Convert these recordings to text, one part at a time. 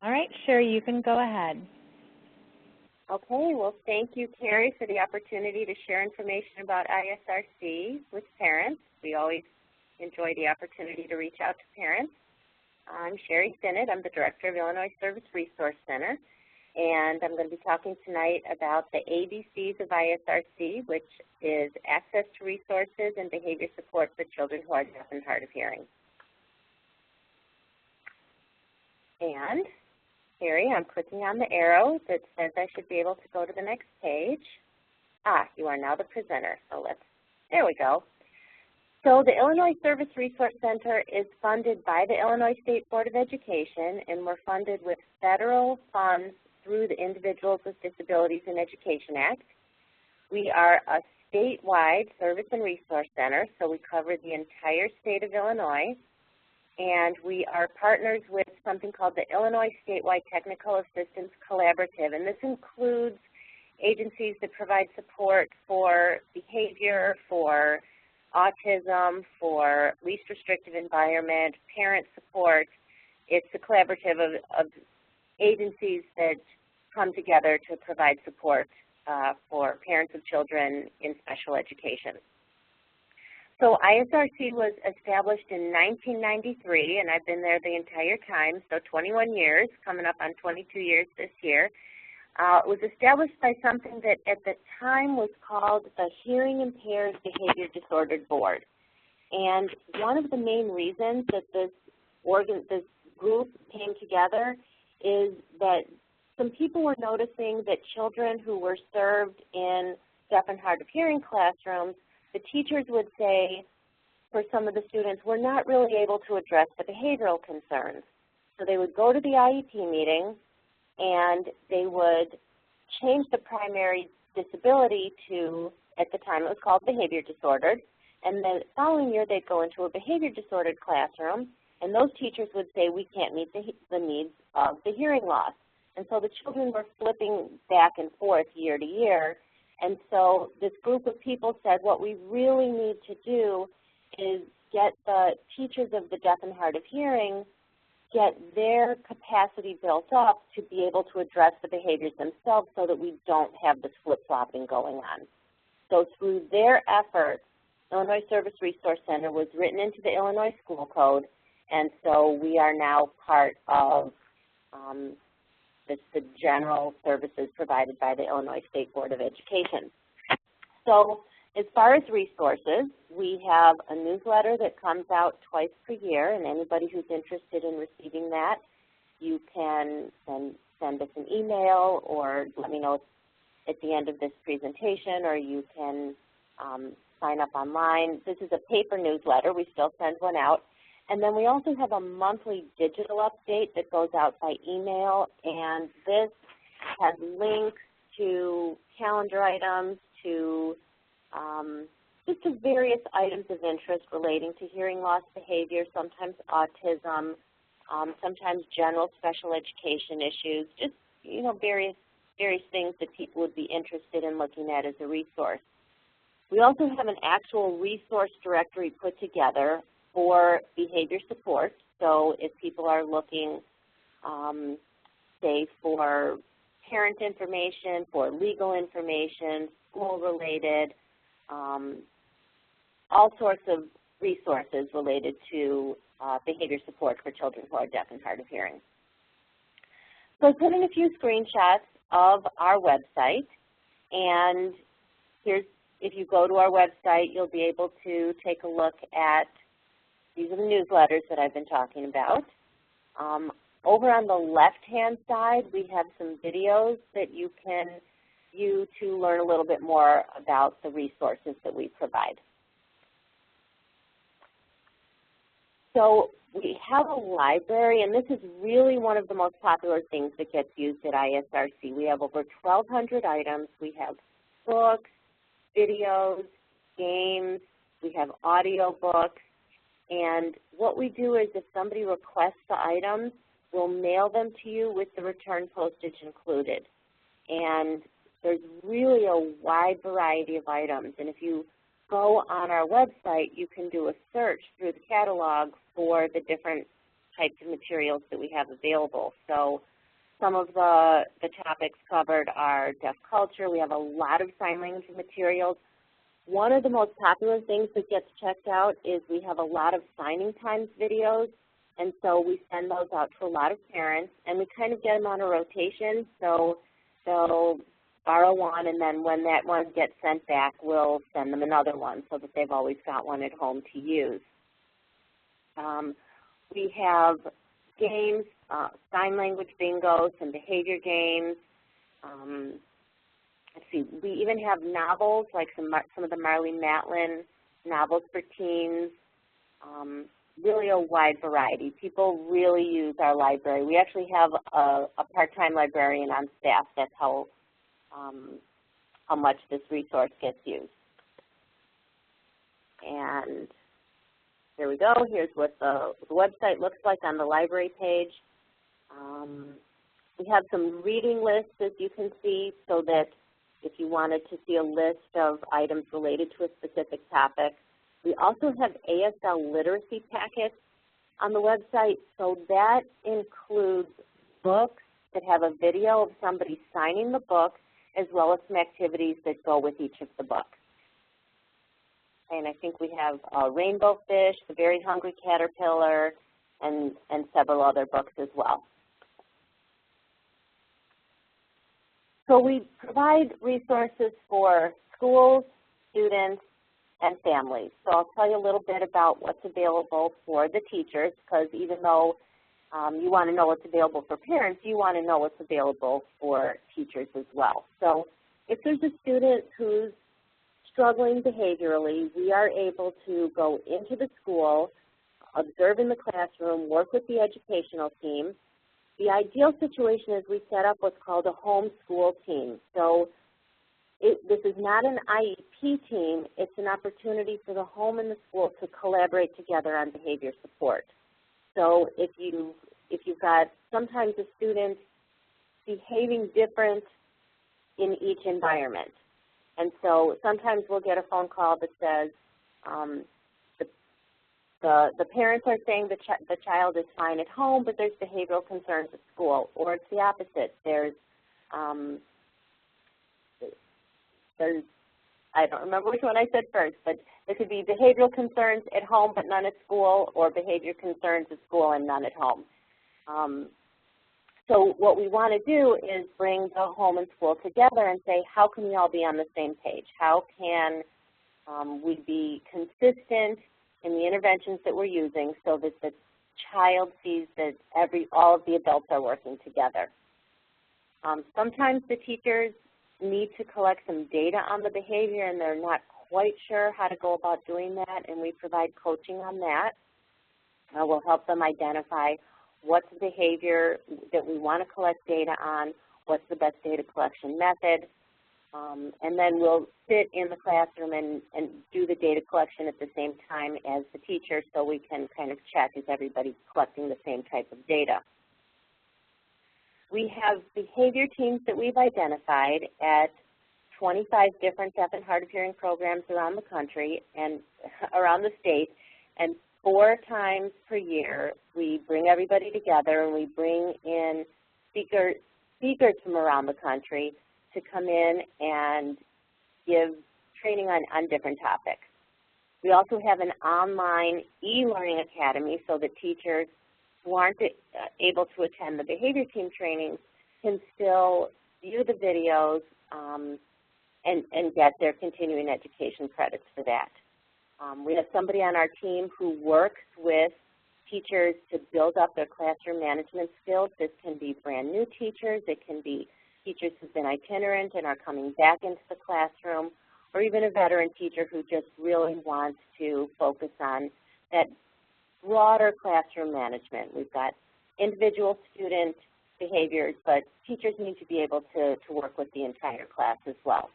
All right, Sherry, you can go ahead. Okay, well, thank you, Carrie, for the opportunity to share information about ISRC with parents. We always enjoy the opportunity to reach out to parents. I'm Sherry Sinnott. I'm the Director of Illinois Service Resource Center, and I'm going to be talking tonight about the ABCs of ISRC, which is access to resources and behavior support for children who are deaf and hard of hearing. And Carrie, I'm clicking on the arrow that says I should be able to go to the next page. You are now the presenter. So there we go. So the Illinois Service Resource Center is funded by the Illinois State Board of Education, and we're funded with federal funds through the Individuals with Disabilities in Education Act. We are a statewide service and resource center, so we cover the entire state of Illinois. And we are partners with something called the Illinois Statewide Technical Assistance Collaborative, and this includes agencies that provide support for behavior, for autism, for least restrictive environment, parent support. It's a collaborative of agencies that come together to provide support for parents of children in special education. So ISRC was established in 1993, and I've been there the entire time, so 21 years, coming up on 22 years this year. It was established by something that at the time was called the Hearing Impaired Behavior Disordered Board. And one of the main reasons that this group came together is that some people were noticing that children who were served in deaf and hard of hearing classrooms, the teachers would say, for some of the students, we're not really able to address the behavioral concerns. So they would go to the IEP meeting and they would change the primary disability to, at the time it was called behavior disordered, and the following year they'd go into a behavior disordered classroom, and those teachers would say we can't meet the needs of the hearing loss. And so the children were flipping back and forth year to year. And so this group of people said what we really need to do is get the teachers of the deaf and hard of hearing, get their capacity built up to be able to address the behaviors themselves so that we don't have this flip-flopping going on. So through their efforts, Illinois Service Resource Center was written into the Illinois School Code, and so we are now part of the general services provided by the Illinois State Board of Education. So as far as resources, we have a newsletter that comes out twice per year, and anybody who's interested in receiving that, you can send us an email or let me know at the end of this presentation, or you can sign up online. This is a paper newsletter. We still send one out. And then we also have a monthly digital update that goes out by email, and this has links to calendar items, to just to various items of interest relating to hearing loss behavior, sometimes autism, sometimes general special education issues, just various things that people would be interested in looking at as a resource. We also have an actual resource directory put together for behavior support. So if people are looking, say, for parent information, for legal information, school-related, all sorts of resources related to behavior support for children who are deaf and hard of hearing. So I put in a few screenshots of our website, and if you go to our website, you'll be able to take a look at, these are the newsletters that I've been talking about. Over on the left-hand side, we have some videos that you can view to learn a little bit more about the resources that we provide. So we have a library, and this is really one of the most popular things that gets used at ISRC. We have over 1,200 items. We have books, videos, games, we have audio books. And what we do is if somebody requests the items, we'll mail them to you with the return postage included. And there's really a wide variety of items. And if you go on our website, you can do a search through the catalog for the different types of materials that we have available. So some of the topics covered are deaf culture. We have a lot of sign language materials. One of the most popular things that gets checked out is we have a lot of signing times videos, and so we send those out to a lot of parents, and we kind of get them on a rotation. So they'll borrow one, and then when that one gets sent back, we'll send them another one so that they've always got one at home to use. We have games, sign language bingo, some behavior games. Let's see, we even have novels, like some of the Marlene Matlin novels for teens. Really a wide variety. People really use our library. We actually have a part-time librarian on staff. That's how much this resource gets used. And there we go. Here's what the website looks like on the library page. We have some reading lists, as you can see, so that if you wanted to see a list of items related to a specific topic. We also have ASL Literacy packets on the website, so that includes books that have a video of somebody signing the book, as well as some activities that go with each of the books. And I think we have Rainbow Fish, The Very Hungry Caterpillar, and several other books as well. So we provide resources for schools, students, and families. So I'll tell you a little bit about what's available for the teachers, because even though you want to know what's available for parents, you want to know what's available for teachers as well. So if there's a student who's struggling behaviorally, we are able to go into the school, observe in the classroom, work with the educational team. The ideal situation is we set up what's called a home school team. So this is not an IEP team. It's an opportunity for the home and the school to collaborate together on behavior support. So if you've got sometimes a student behaving different in each environment, and so sometimes we'll get a phone call that says the parents are saying the child is fine at home, but there's behavioral concerns at school, or it's the opposite. There's I don't remember which one I said first, but there could be behavioral concerns at home but none at school, or behavior concerns at school and none at home. So what we want to do is bring the home and school together and say, how can we all be on the same page? How can we be consistent in the interventions that we're using so that the child sees that all of the adults are working together? Sometimes the teachers need to collect some data on the behavior and they're not quite sure how to go about doing that, and we provide coaching on that. We'll help them identify what's the behavior that we want to collect data on, what's the best data collection method, and then we'll sit in the classroom and do the data collection at the same time as the teacher so we can kind of check, is everybody collecting the same type of data. We have behavior teams that we've identified at 25 different deaf and hard of hearing programs around the country and around the state, and 4 times per year we bring everybody together and we bring in speakers from around the country to come in and give training on different topics. We also have an online e-learning academy so that teachers who aren't able to attend the behavior team trainings can still view the videos and get their continuing education credits for that. We have somebody on our team who works with teachers to build up their classroom management skills. This can be brand new teachers, it can be teachers who've been itinerant and are coming back into the classroom, or even a veteran teacher who just really wants to focus on that broader classroom management. We've got individual student behaviors, but teachers need to be able to work with the entire class as well.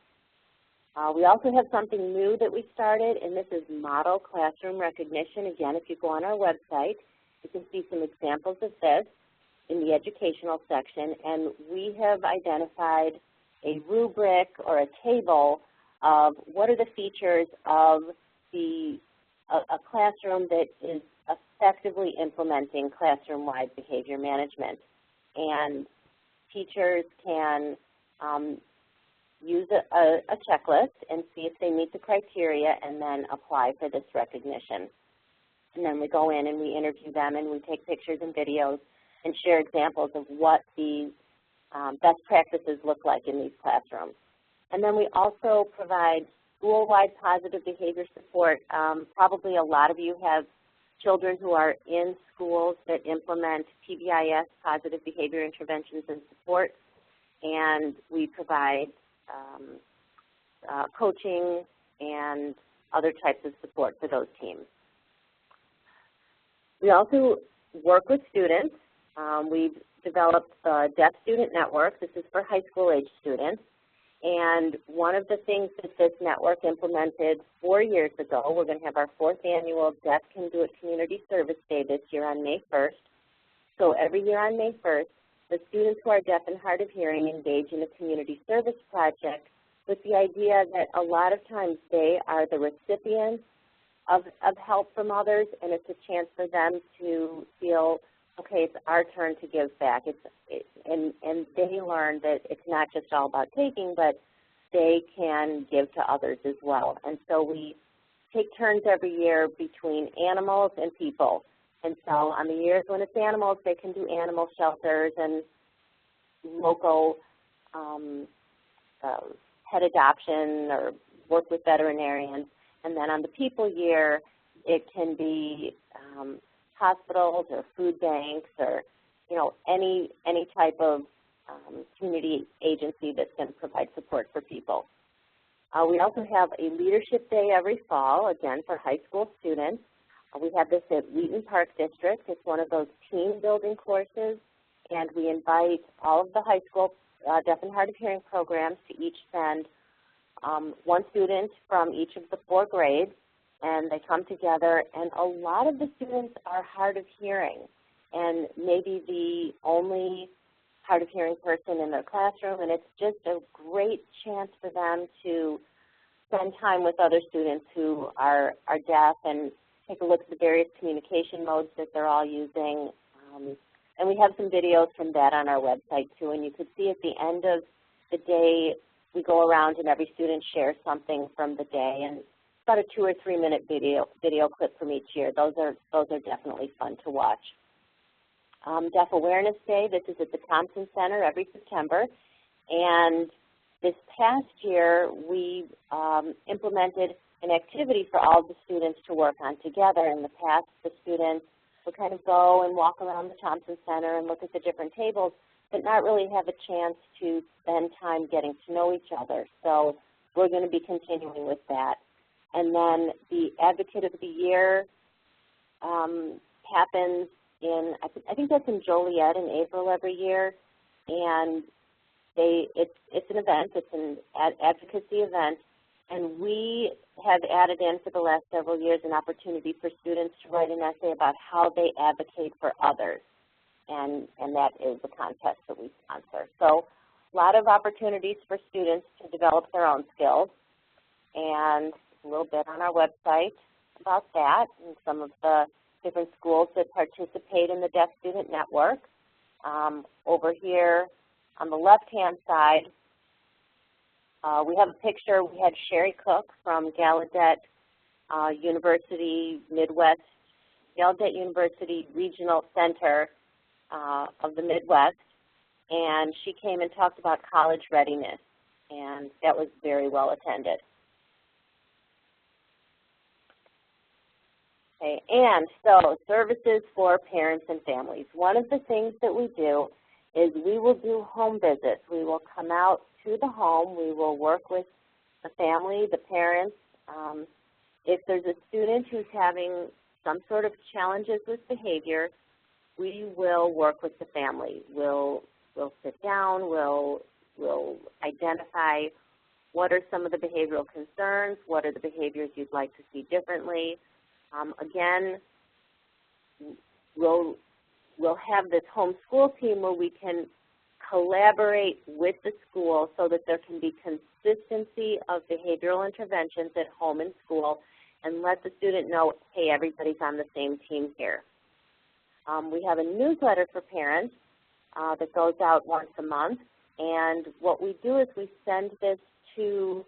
We also have something new that we started, and this is model classroom recognition. Again, if you go on our website, you can see some examples of this in the educational section, and we have identified a rubric or a table of what are the features of a classroom that is effectively implementing classroom-wide behavior management. And teachers can use a checklist and see if they meet the criteria and then apply for this recognition. And then we go in and we interview them and we take pictures and videos and share examples of what the best practices look like in these classrooms. And then we also provide school-wide positive behavior support. Probably a lot of you have children who are in schools that implement PBIS, positive behavior interventions and support, and we provide coaching and other types of support for those teams. We also work with students. We've developed the Deaf Student Network. This is for high school age students. And one of the things that this network implemented 4 years ago, we're going to have our 4th annual Deaf Can Do It Community Service Day this year on May 1st. So every year on May 1st, the students who are deaf and hard of hearing engage in a community service project with the idea that a lot of times they are the recipients of help from others, and it's a chance for them to feel, okay, it's our turn to give back. And they learn that it's not just all about taking, but they can give to others as well. And so we take turns every year between animals and people. And so on the years when it's animals, they can do animal shelters and local pet adoption or work with veterinarians. And then on the people year, it can be hospitals or food banks or, you know, any type of community agency that's going to provide support for people. We also have a leadership day every fall, again, for high school students. We have this at Wheaton Park District. It's one of those team building courses, and we invite all of the high school deaf and hard of hearing programs to each send one student from each of the 4 grades, and they come together, and a lot of the students are hard of hearing, and maybe the only hard of hearing person in their classroom, and it's just a great chance for them to spend time with other students who are deaf and take a look at the various communication modes that they're all using. And we have some videos from that on our website too, and you could see at the end of the day, we go around and every student shares something from the day, and it's about a 2 or 3 minute video clip from each year. Those are definitely fun to watch. Deaf Awareness Day, this is at the Thompson Center every September, and this past year we implemented an activity for all the students to work on together. In the past, the students would kind of go and walk around the Thompson Center and look at the different tables, but not really have a chance to spend time getting to know each other. So we're going to be continuing with that. And then the Advocate of the Year happens in, I think that's in Joliet in April every year, and it's an event, it's an advocacy event, and we have added in for the last several years an opportunity for students to write an essay about how they advocate for others, and that is the contest that we sponsor. So a lot of opportunities for students to develop their own skills, and a little bit on our website about that and some of the different schools that participate in the Deaf Student Network. Over here on the left-hand side, we have a picture. We had Sherry Cook from Gallaudet University Midwest, Gallaudet University Regional Center of the Midwest, and she came and talked about college readiness, and that was very well attended. Okay, and so services for parents and families. One of the things that we do is we will do home visits. We will come out to the home. We will work with the family, the parents. If there's a student who's having some sort of challenges with behavior, we will work with the family. We'll sit down. We'll identify what are some of the behavioral concerns, what are the behaviors you'd like to see differently. Again, we'll have this homeschool team where we can collaborate with the school so that there can be consistency of behavioral interventions at home and school, and let the student know, hey, everybody's on the same team here. We have a newsletter for parents that goes out once a month, and what we do is we send this to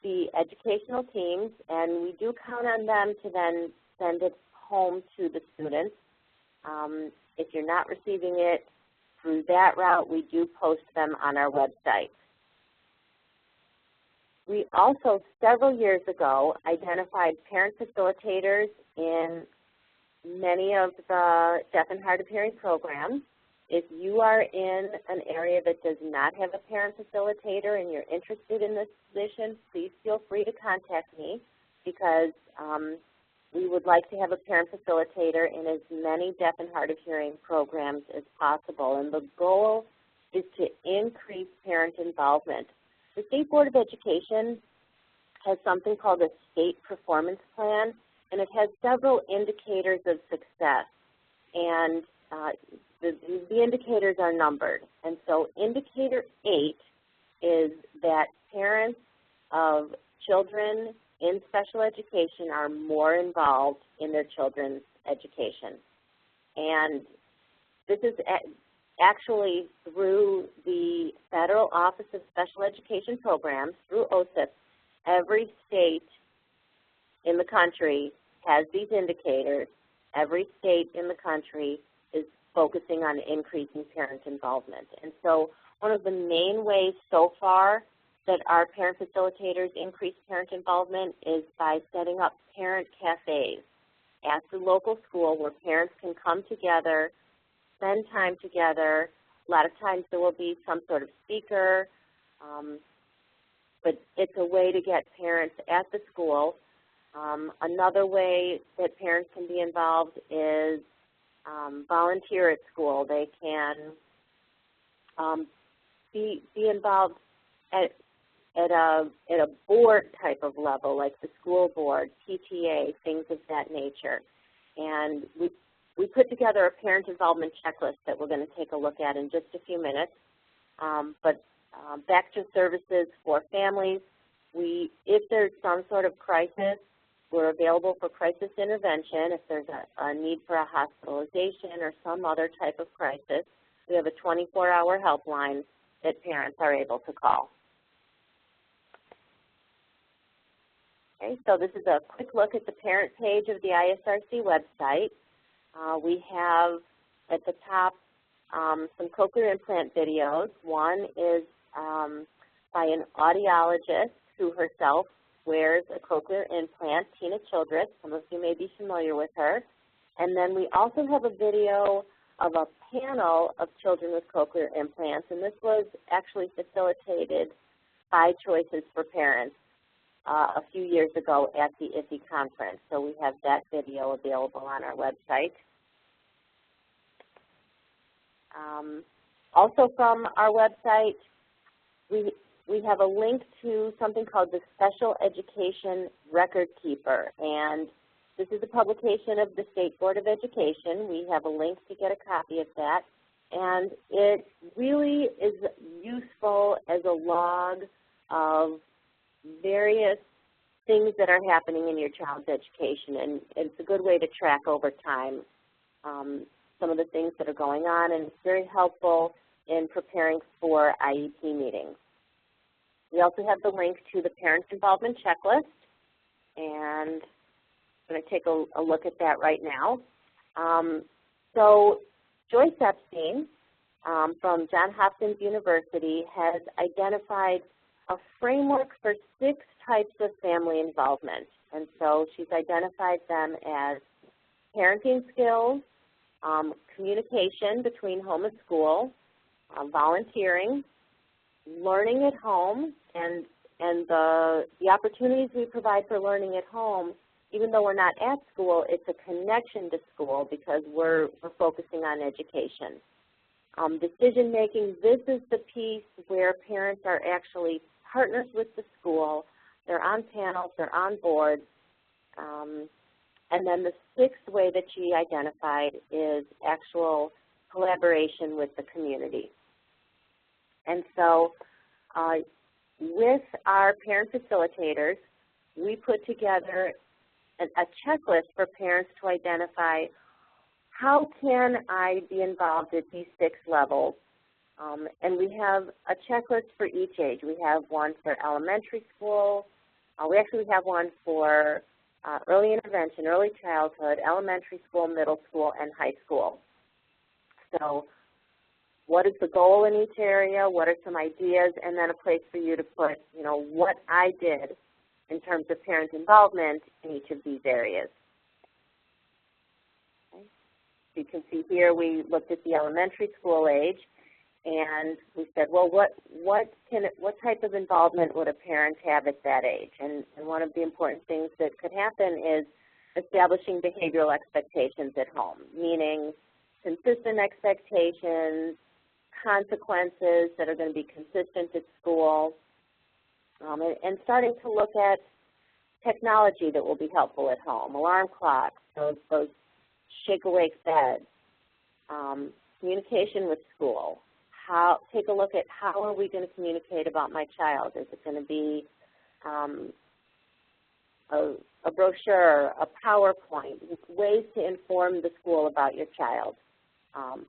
the educational teams, and we do count on them to then send it home to the students. If you're not receiving it through that route, we do post them on our website. We also, several years ago, identified parent facilitators in many of the deaf and hard of hearing programs. If you are in an area that does not have a parent facilitator and you're interested in this position, please feel free to contact me, because we would like to have a parent facilitator in as many deaf and hard of hearing programs as possible. And the goal is to increase parent involvement. The State Board of Education has something called a state performance plan, and it has several indicators of success. And the indicators are numbered. And so indicator 8 is that parents of children in special education are more involved in their children's education. And this is actually through the Federal Office of Special Education Programs, through OSIP. Every state in the country has these indicators. Every state in the country is focusing on increasing parent involvement. And so one of the main ways so far that our parent facilitators increase parent involvement is by setting up parent cafes at the local school where parents can come together, spend time together. A lot of times there will be some sort of speaker, but it's a way to get parents at the school. Another way that parents can be involved is volunteer at school. They can be involved at a board type of level, like the school board, PTA, things of that nature. And we put together a parent involvement checklist that we're going to take a look at in just a few minutes. Back to services for families. If there's some sort of crisis, we're available for crisis intervention. If there's a need for a hospitalization or some other type of crisis, we have a 24-hour helpline that parents are able to call. Okay, so this is a quick look at the parent page of the ISRC website. We have at the top some cochlear implant videos. One is by an audiologist who herself wears a cochlear implant, Tina Childress. Some of you may be familiar with her. And then we also have a video of a panel of children with cochlear implants, and this was actually facilitated by Choices for Parents a few years ago at the ISRC conference. So we have that video available on our website. Also from our website, we have a link to something called the Special Education Record Keeper, and this is a publication of the State Board of Education. We have a link to get a copy of that, and it really is useful as a log of various things that are happening in your child's education, and it's a good way to track over time some of the things that are going on, and it's very helpful in preparing for IEP meetings. We also have the link to the Parent Involvement Checklist, and I'm going to take a look at that right now. So Joyce Epstein from Johns Hopkins University has identified a framework for 6 types of family involvement. And so she's identified them as parenting skills, communication between home and school, volunteering, learning at home, and the opportunities we provide for learning at home, even though we're not at school, it's a connection to school because we're focusing on education. Decision making, this is the piece where parents are actually partners with the school. They're on panels, they're on boards. And then the 6th way that she identified is actual collaboration with the community. And so with our parent facilitators, we put together a checklist for parents to identify how can I be involved at these 6 levels. And we have a checklist for each age. We have one for elementary school. We actually have one for early intervention, early childhood, elementary school, middle school, and high school. So what is the goal in each area? What are some ideas? And then a place for you to put, what I did in terms of parent involvement in each of these areas. Okay. So you can see here we looked at the elementary school age, and we said, well, what type of involvement would a parent have at that age? And one of the important things that could happen is establishing behavioral expectations at home, meaning consistent expectations, consequences that are going to be consistent at school, and starting to look at technology that will be helpful at home, alarm clocks, those shake-awake beds, communication with school. Take a look at how are we going to communicate about my child. Is it going to be a brochure, a PowerPoint, ways to inform the school about your child,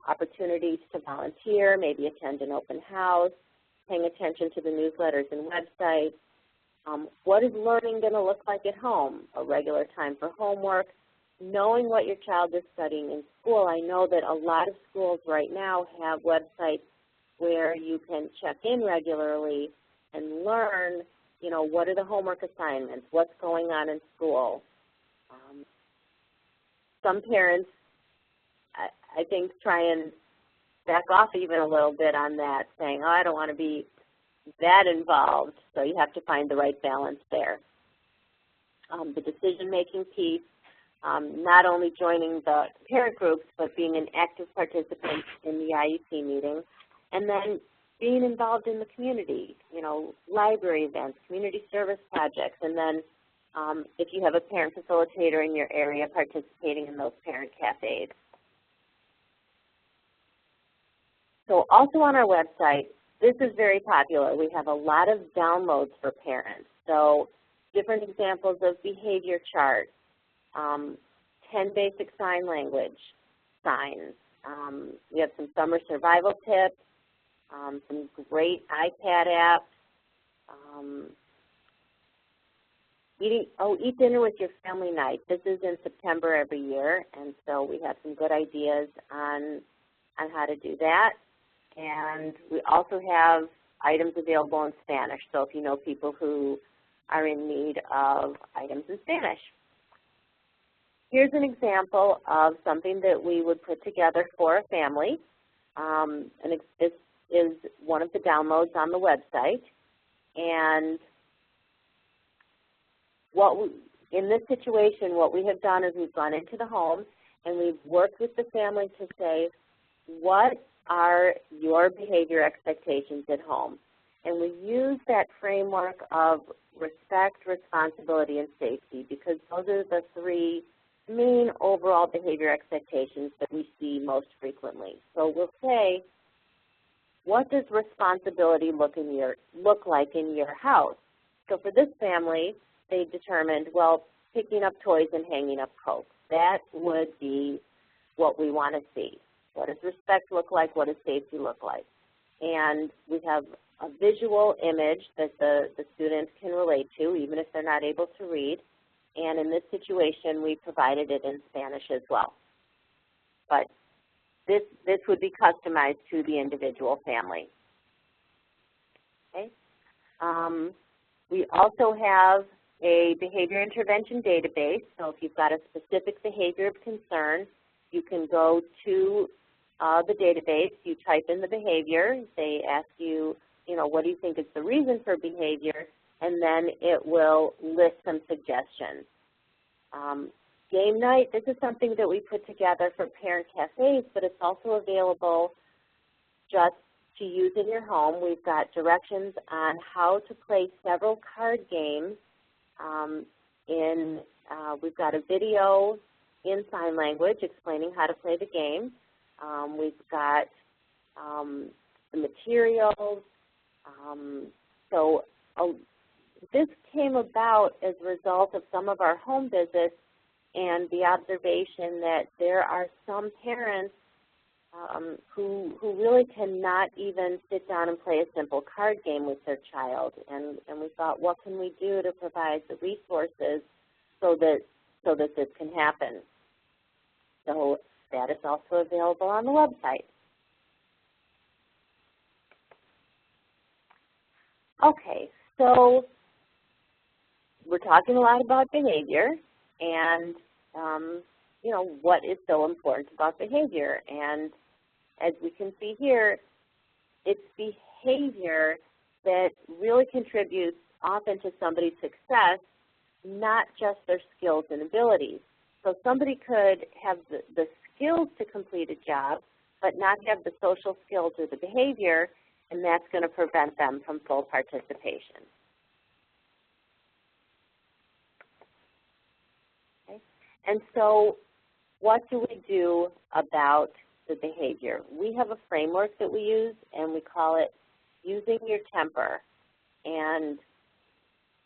opportunities to volunteer, maybe attend an open house, paying attention to the newsletters and websites. What is learning going to look like at home? A regular time for homework, knowing what your child is studying in school. I know that a lot of schools right now have websites where you can check in regularly and learn, what are the homework assignments, what's going on in school. Some parents, I think, try and back off even a little bit on that, saying, oh, I don't want to be that involved. So you have to find the right balance there. The decision-making piece, not only joining the parent groups, but being an active participant in the IEC meeting. And then being involved in the community, library events, community service projects, and then if you have a parent facilitator in your area, participating in those parent cafes. So also on our website, this is very popular. We have a lot of downloads for parents. So different examples of behavior charts, 10 basic sign language signs. We have some summer survival tips, some great iPad apps. Eat dinner with your family night. This is in September every year, and so we have some good ideas on how to do that. And we also have items available in Spanish, so if you know people who are in need of items in Spanish. Here's an example of something that we would put together for a family. And this is one of the downloads on the website. And in this situation, what we have done is we've gone into the home and we've worked with the family to say, what are your behavior expectations at home? And we use that framework of respect, responsibility, and safety because those are the 3 main overall behavior expectations that we see most frequently. So we'll say, what does responsibility look like in your house? So for this family, they determined, well, picking up toys and hanging up coats. That would be what we want to see. What does respect look like? What does safety look like? And we have a visual image that the student can relate to, even if they're not able to read. And in this situation, we provided it in Spanish as well. But this would be customized to the individual family. Okay. We also have a behavior intervention database. So if you've got a specific behavior of concern, you can go to the database. You type in the behavior. They ask you, what do you think is the reason for behavior? And then it will list some suggestions. Game night, this is something that we put together for parent cafes, but it's also available just to use in your home. We've got directions on how to play several card games. We've got a video in sign language explaining how to play the game. We've got the materials. So this came about as a result of some of our home visits and the observation that there are some parents who really cannot even sit down and play a simple card game with their child. And we thought, what can we do to provide the resources so that this can happen? So that is also available on the website. Okay, so we're talking a lot about behavior and you know, what is so important about behavior. And as we can see here, it's behavior that really contributes often to somebody's success, not just their skills and abilities. So somebody could have the skills to complete a job, but not have the social skills or the behavior, and that's going to prevent them from full participation. Okay. And so what do we do about the behavior? We have a framework that we use, and we call it using your temper. And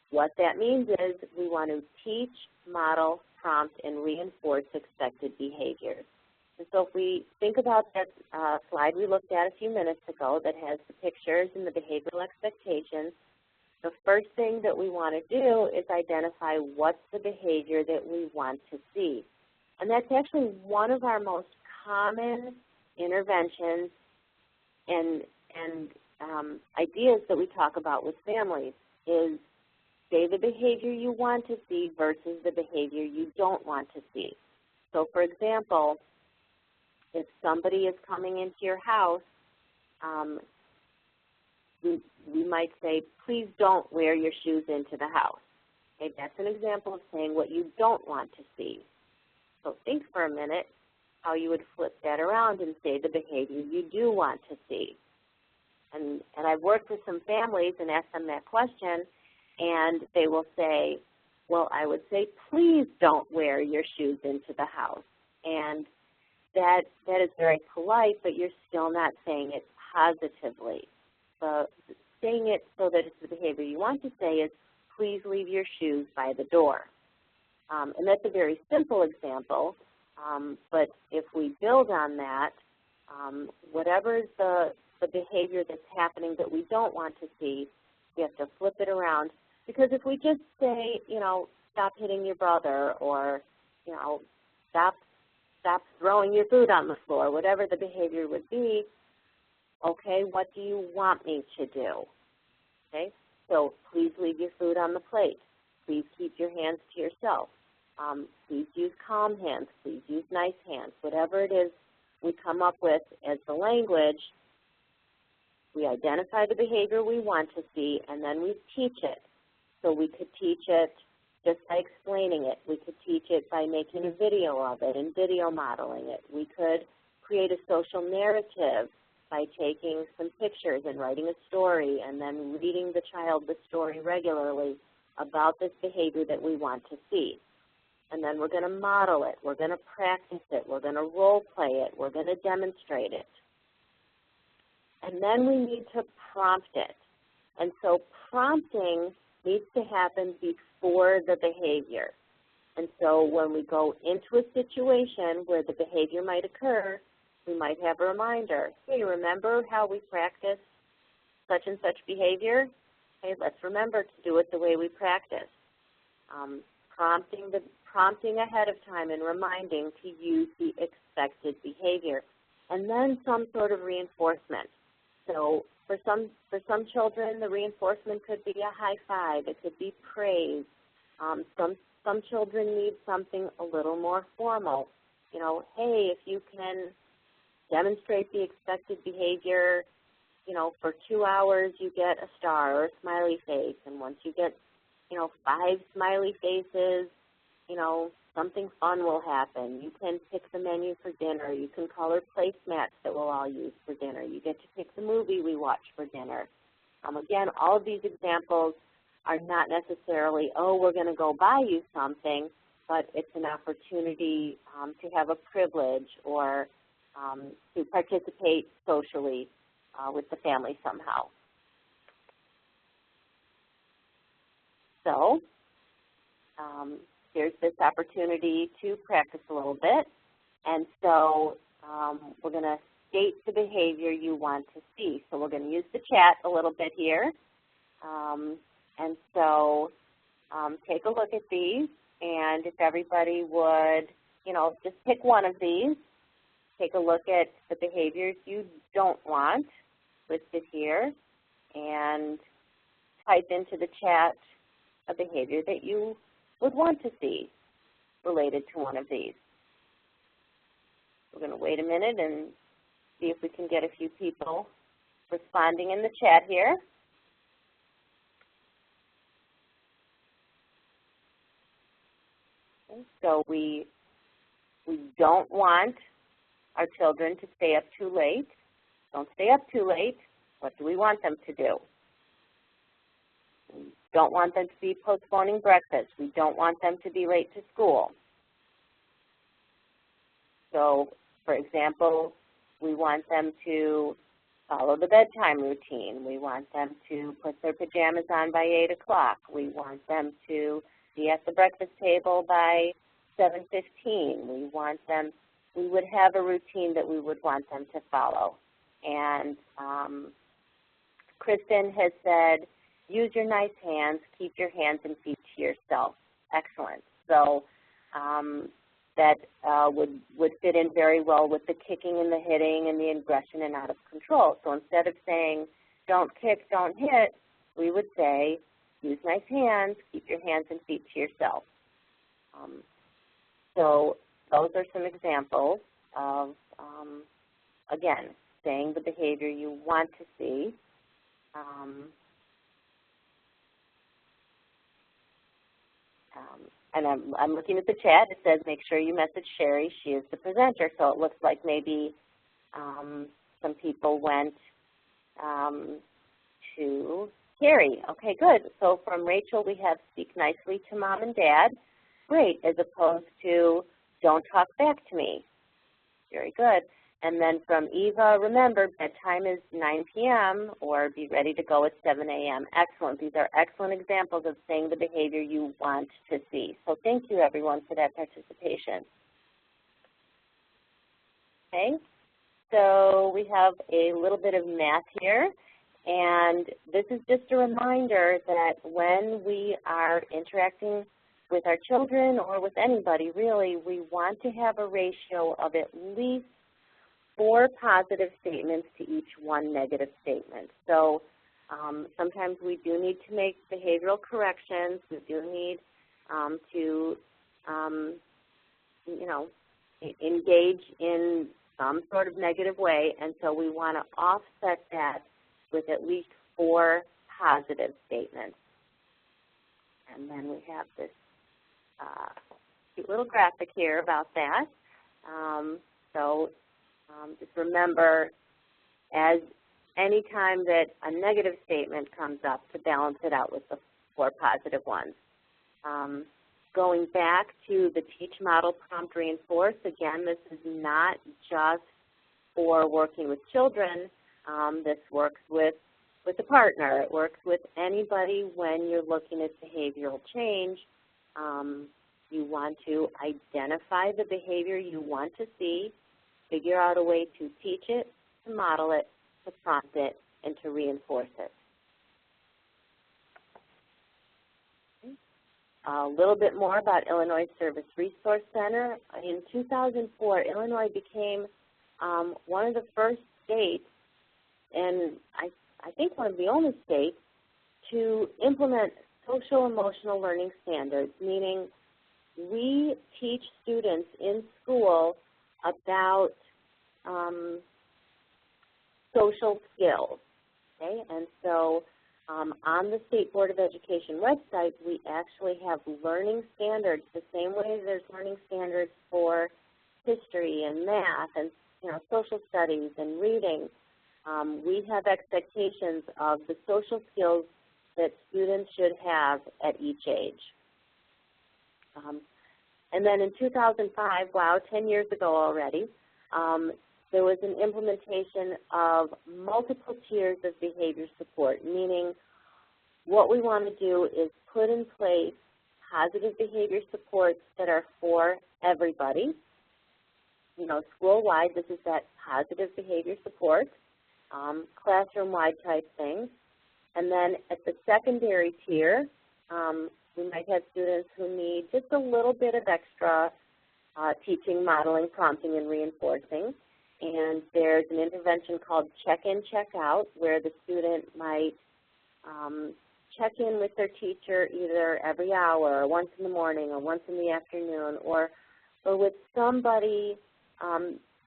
what that means is we want to teach, model, prompt, and reinforce expected behaviors. And so if we think about that slide we looked at a few minutes ago that has the pictures and the behavioral expectations, the first thing that we want to do is identify what's the behavior that we want to see. And that's actually one of our most common interventions and ideas that we talk about with families is say the behavior you want to see versus the behavior you don't want to see. So for example, if somebody is coming into your house, we might say, please don't wear your shoes into the house. Okay, that's an example of saying what you don't want to see. So think for a minute how you would flip that around and say the behavior you do want to see. And I've worked with some families and asked them that question, and they will say, well, I would say, please don't wear your shoes into the house. And that is very polite, but you're still not saying it positively. So saying it so that it's the behavior you want to say is, please leave your shoes by the door. And that's a very simple example, but if we build on that, whatever is the behavior that's happening that we don't want to see, we have to flip it around. Because if we just say, you know, stop hitting your brother, or, you know, stop throwing your food on the floor, whatever the behavior would be, okay, what do you want me to do? Okay, so please leave your food on the plate. Please keep your hands to yourself. Please use calm hands. Please use nice hands. Whatever it is we come up with as the language, we identify the behavior we want to see, and then we teach it. So we could teach it just by explaining it. We could teach it by making a video of it and video modeling it. We could create a social narrative by taking some pictures and writing a story and then reading the child the story regularly about this behavior that we want to see. And then we're going to model it. We're going to practice it. We're going to role play it. We're going to demonstrate it. And then we need to prompt it. And so prompting needs to happen before the behavior. And so when we go into a situation where the behavior might occur, we might have a reminder. Hey, remember how we practiced such and such behavior? Hey, let's remember to do it the way we practice. Prompting ahead of time and reminding to use the expected behavior. And then some sort of reinforcement. So for some children, the reinforcement could be a high five. It could be praise. Some children need something a little more formal. You know, hey, if you can demonstrate the expected behavior, you know, for 2 hours you get a star or a smiley face. And once you get, you know, 5 smiley faces, you know, something fun will happen. You can pick the menu for dinner. You can color placemats that we'll all use for dinner. You get to pick the movie we watch for dinner. Again, all of these examples are not necessarily, oh, we're going to go buy you something, but it's an opportunity to have a privilege or to participate socially with the family somehow. so here's this opportunity to practice a little bit. And so we're going to state the behavior you want to see. So we're going to use the chat a little bit here. And so take a look at these, and if everybody would, just pick one of these. Take a look at the behaviors you don't want listed here, and type into the chat a behavior that you would want to see related to one of these. We're going to wait a minute and see if we can get a few people responding in the chat here. Okay, so we don't want our children to stay up too late. Don't stay up too late. What do we want them to do? We don't want them to be postponing breakfast. We don't want them to be late to school. So, for example, we want them to follow the bedtime routine. We want them to put their pajamas on by 8 o'clock. We want them to be at the breakfast table by 7:15. We would have a routine that we would want them to follow. And Kristen has said, use your nice hands, keep your hands and feet to yourself. Excellent. So that would fit in very well with the kicking and the hitting and the aggression and out of control. So instead of saying, don't kick, don't hit, we would say, use nice hands, keep your hands and feet to yourself. So those are some examples of, again, saying the behavior you want to see. And I'm looking at the chat. It says make sure you message Sherry. She is the presenter. So it looks like maybe some people went to Carrie. Okay, good. So from Rachel, we have speak nicely to mom and dad. Great, as opposed to don't talk back to me. Very good. And then from Eva, remember, bedtime is 9 p.m. or be ready to go at 7 a.m. Excellent. These are excellent examples of saying the behavior you want to see. So thank you, everyone, for that participation. Okay, so we have a little bit of math here. And this is just a reminder that when we are interacting with our children or with anybody, really, we want to have a ratio of at least 4 positive statements to each 1 negative statement. So sometimes we do need to make behavioral corrections. We do need to, engage in some sort of negative way, and so we want to offset that with at least 4 positive statements. And then we have this cute little graphic here about that. Just remember, as any time that a negative statement comes up, to balance it out with the 4 positive ones. Going back to the teach, model, prompt, reinforce, again, this is not just for working with children. This works with a partner. It works with anybody when you're looking at behavioral change. You want to identify the behavior you want to see, figure out a way to teach it, to model it, to prompt it, and to reinforce it. A little bit more about Illinois Service Resource Center. In 2004, Illinois became one of the first states, and I think one of the only states, to implement social emotional learning standards, meaning we teach students in school about social skills, okay? And so on the State Board of Education website, we actually have learning standards the same way there's learning standards for history and math and social studies and reading. We have expectations of the social skills that students should have at each age. And then in 2005, wow, 10 years ago already, there was an implementation of multiple tiers of behavior support, meaning what we want to do is put in place positive behavior supports that are for everybody. You know, school-wide, this is that positive behavior support, classroom-wide type things. And then at the secondary tier, we might have students who need just a little bit of extra teaching, modeling, prompting, and reinforcing. And there's an intervention called check-in, check-out, where the student might check in with their teacher either every hour, or once in the morning, or once in the afternoon, or with somebody.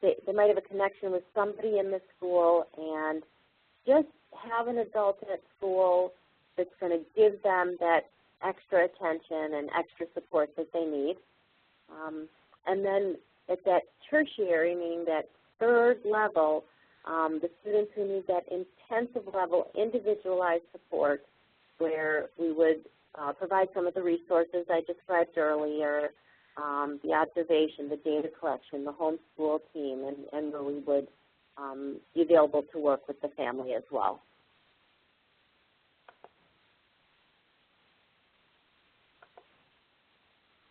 They might have a connection with somebody in the school, and just have an adult at school that's going to give them that extra attention and extra support that they need. And then at that tertiary, meaning that third level, the students who need that intensive level individualized support, where we would provide some of the resources I described earlier, the observation, the data collection, the homeschool team, and where we would be available to work with the family as well.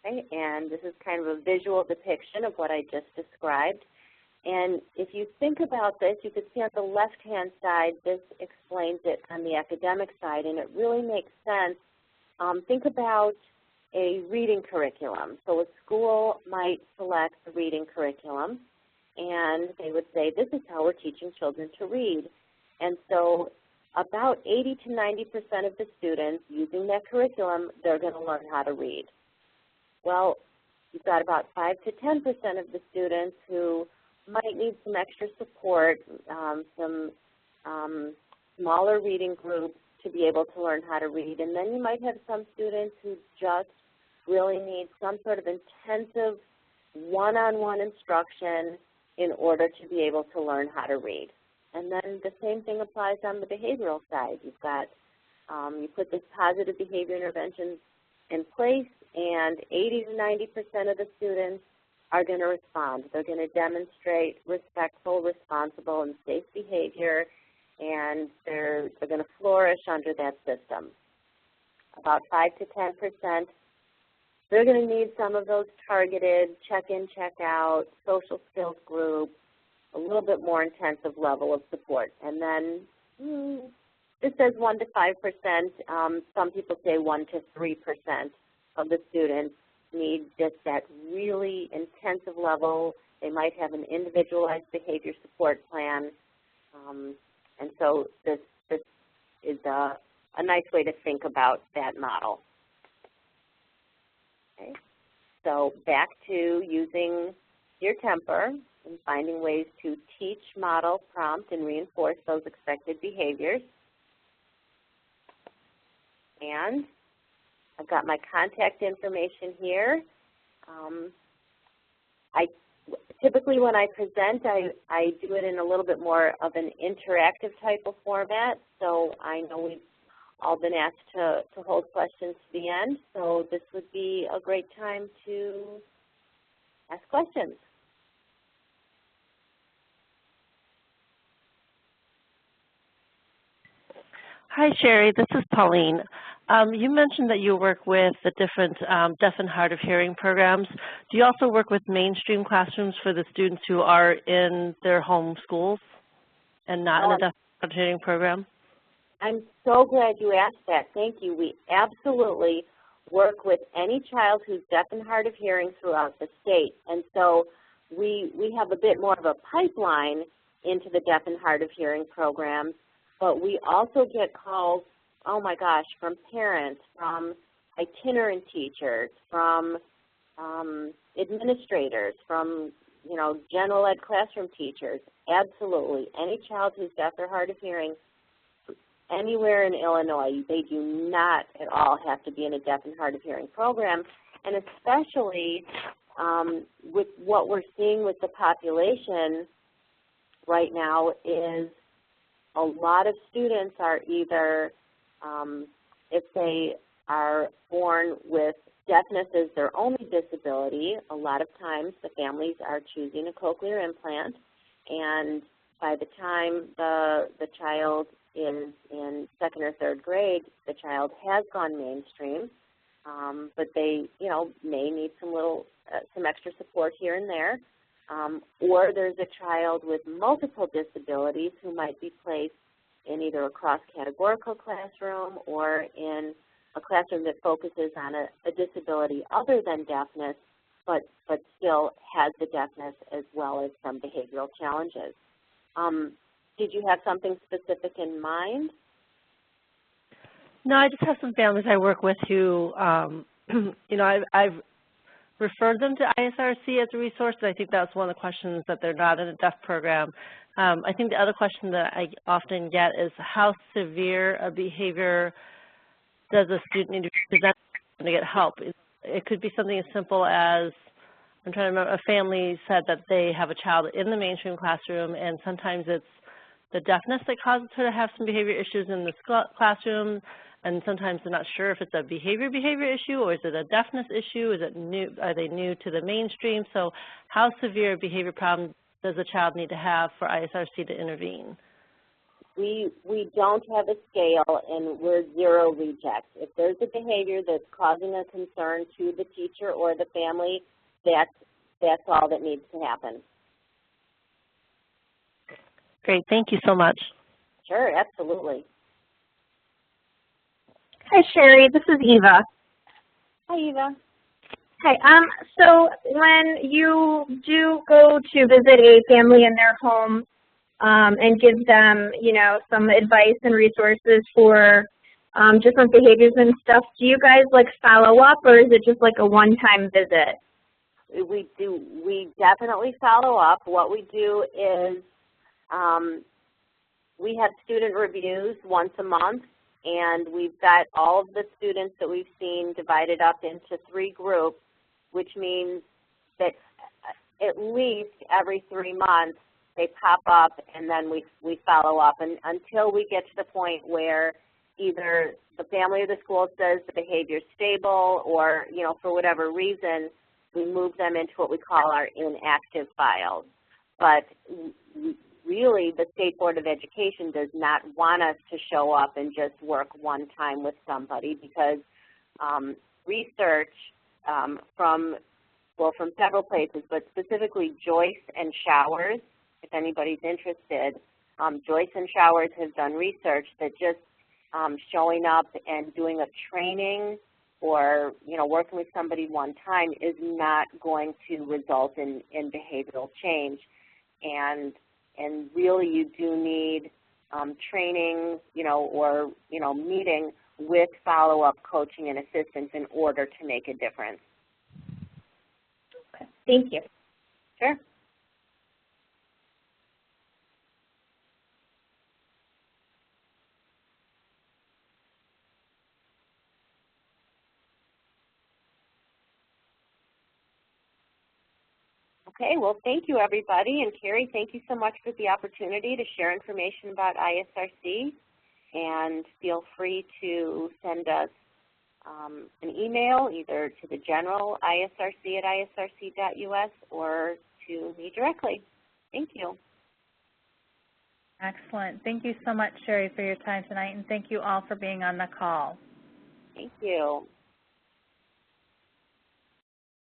Okay, and this is kind of a visual depiction of what I just described. And if you think about this, you can see on the left-hand side, this explains it on the academic side, and it really makes sense. Think about a reading curriculum. So a school might select the reading curriculum, and they would say, this is how we're teaching children to read. And so about 80 to 90% of the students using that curriculum, they're going to learn how to read. Well, you've got about 5 to 10% of the students who might need some extra support, some smaller reading groups to be able to learn how to read. And then you might have some students who just really need some sort of intensive one-on-one instruction in order to be able to learn how to read. And then the same thing applies on the behavioral side. You've got, you put this positive behavior interventions in place, and 80 to 90% of the students are going to respond. They're going to demonstrate respectful, responsible, and safe behavior, and they're going to flourish under that system. About 5 to 10%, they're going to need some of those targeted check-in, check-out, social skills groups, a little bit more intensive level of support. And then this says 1 to 5%. Some people say 1 to 3% of the students need just that really intensive level. They might have an individualized behavior support plan. And so this is a nice way to think about that model. Okay. So back to using your temper and finding ways to teach, model, prompt, and reinforce those expected behaviors. And I've got my contact information here. Typically when I present, I do it in a little bit more of an interactive type of format. So I know we've all been asked to hold questions to the end. So this would be a great time to ask questions. Hi, Sherry. This is Pauline. You mentioned that you work with the different deaf and hard of hearing programs. Do you also work with mainstream classrooms for the students who are in their home schools and not in a deaf and hard of hearing program? I'm so glad you asked that. Thank you. We absolutely work with any child who's deaf and hard of hearing throughout the state. And so we have a bit more of a pipeline into the deaf and hard of hearing programs, but we also get calls, oh my gosh, from parents, from itinerant teachers, from administrators, from general ed classroom teachers. Absolutely. Any child who's deaf or hard of hearing anywhere in Illinois, they do not at all have to be in a deaf and hard of hearing program. And especially with what we're seeing with the population right now is a lot of students are either, if they are born with deafness as their only disability, a lot of times the families are choosing a cochlear implant, and by the time the child is in second or third grade, the child has gone mainstream, but they, may need some extra support here and there. Or there's a child with multiple disabilities who might be placed in either a cross-categorical classroom or in a classroom that focuses on a disability other than deafness, but still has the deafness as well as some behavioral challenges. Did you have something specific in mind? No, I just have some families I work with who, I've referred them to ISRC as a resource, and I think that's one of the questions, that they're not in a deaf program. I think the other question that I often get is, how severe a behavior does a student need to present to get help? It could be something as simple as, I'm trying to remember, a family said that they have a child in the mainstream classroom, and sometimes it's the deafness that causes her to have some behavior issues in the classroom, and sometimes they're not sure if it's a behavior issue or is it a deafness issue, are they new to the mainstream? So how severe a behavior problem does a child need to have for ISRC to intervene? We don't have a scale, and we're zero rejects. If there's a behavior that's causing a concern to the teacher or the family, that's all that needs to happen. Great, thank you so much. Sure, absolutely. Hi, Sherry. This is Eva. Hi, Eva. Hi. So when you do go to visit a family in their home and give them, some advice and resources for different behaviors and stuff, do you guys follow up, or is it just a one-time visit? We do. We definitely follow up. What we do is we have student reviews once a month, and we've got all of the students that we've seen divided up into 3 groups, which means that at least every 3 months they pop up, and then we follow up, and until we get to the point where either the family or the school says the behavior is stable, or for whatever reason, we move them into what we call our inactive files. But really, the State Board of Education does not want us to show up and just work one time with somebody, because research from several places, but specifically Joyce and Showers, if anybody's interested, Joyce and Showers has done research that just showing up and doing a training or working with somebody one time is not going to result in behavioral change. And really, you do need training, or meeting with follow-up coaching and assistance in order to make a difference. Okay. Thank you. Sure. Okay, well, thank you, everybody. And Carrie, thank you so much for the opportunity to share information about ISRC. And feel free to send us an email, either to the general isrc@isrc.us or to me directly. Thank you. Excellent. Thank you so much, Sherry, for your time tonight, and thank you all for being on the call. Thank you.